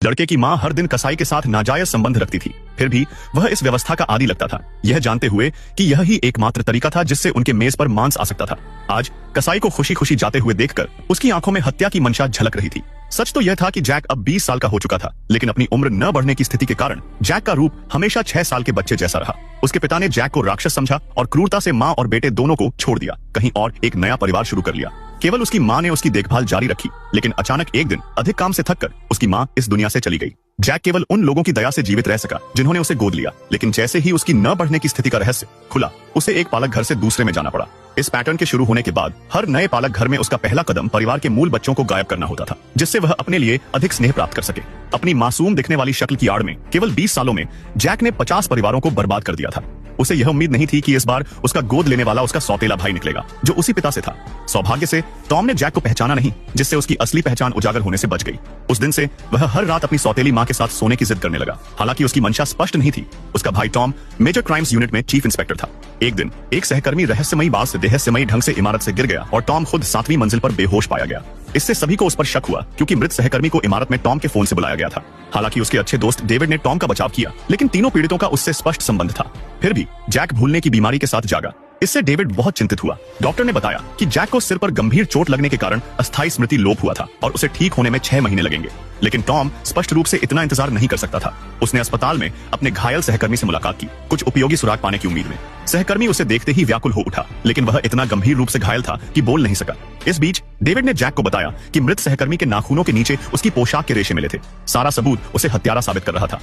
लड़के की मां हर दिन कसाई के साथ नाजायज संबंध रखती थी, फिर भी वह इस व्यवस्था का आदी लगता था, यह जानते हुए कि यह ही एकमात्र तरीका था जिससे उनके मेज पर मांस आ सकता था। आज कसाई को खुशी खुशी जाते हुए देखकर उसकी आंखों में हत्या की मंशा झलक रही थी। सच तो यह था कि जैक अब 20 साल का हो चुका था, लेकिन अपनी उम्र न बढ़ने की स्थिति के कारण जैक का रूप हमेशा 6 साल के बच्चे जैसा रहा। उसके पिता ने जैक को राक्षस समझा और क्रूरता से मां और बेटे दोनों को छोड़ दिया, कहीं और एक नया परिवार शुरू कर लिया। केवल उसकी मां ने उसकी देखभाल जारी रखी, लेकिन अचानक एक दिन अधिक काम से थककर उसकी मां इस दुनिया से चली गई। जैक केवल उन लोगों की दया से जीवित रह सका जिन्होंने उसे गोद लिया, लेकिन जैसे ही उसकी न बढ़ने की स्थिति का रहस्य खुला, उसे एक पालक घर से दूसरे में जाना पड़ा। इस पैटर्न के शुरू होने के बाद हर नए पालक घर में उसका पहला कदम परिवार के मूल बच्चों को गायब करना होता था, जिससे वह अपने लिए अधिक स्नेह प्राप्त कर सके। अपनी मासूम दिखने वाली शक्ल की आड़ में केवल 20 सालों में जैक ने 50 परिवारों को बर्बाद कर दिया था। उसे यह उम्मीद नहीं थी कि इस बार उसका गोद लेने वाला उसका सौतेला भाई निकलेगा, जो उसी पिता से था। सौभाग्य से टॉम ने जैक को पहचाना नहीं, जिससे उसकी असली पहचान उजागर होने से बच गई। उस दिन से वह हर रात अपनी सौतेली मां के साथ सोने की जिद करने लगा। हालांकि उसकी मंशा स्पष्ट नहीं थी। उसका भाई टॉम मेजर क्राइम्स यूनिट में चीफ इंस्पेक्टर था। एक दिन एक सहकर्मी रहस्यमयी बात से रहस्यमयी ढंग से इमारत से गिर गया और टॉम खुद 7वीं मंजिल पर बेहोश पाया गया। इससे सभी को उस पर शक हुआ, क्योंकि मृत सहकर्मी को इमारत में टॉम के फोन से बुलाया गया था। हालांकि उसके अच्छे दोस्त डेविड ने टॉम का बचाव किया, लेकिन तीनों पीड़ितों का उससे स्पष्ट संबंध था। फिर भी जैक भूलने की बीमारी के साथ जागा। इससे डेविड बहुत चिंतित हुआ। डॉक्टर ने बताया कि जैक को सिर पर गंभीर चोट लगने के कारण अस्थायी स्मृति लोप हुआ था और उसे ठीक होने में 6 महीने लगेंगे। लेकिन टॉम स्पष्ट रूप से इतना इंतजार नहीं कर सकता था। उसने अस्पताल में अपने घायल सहकर्मी से मुलाकात की, कुछ उपयोगी सुराग पाने की उम्मीद में। सहकर्मी उसे देखते ही व्याकुल हो उठा, लेकिन वह इतना गंभीर रूप से घायल था कि बोल नहीं सका। इस बीच डेविड ने जैक को बताया कि मृत सहकर्मी के नाखूनों के नीचे उसकी पोशाक के रेशे मिले थे। सारा सबूत उसे हत्यारा साबित कर रहा था।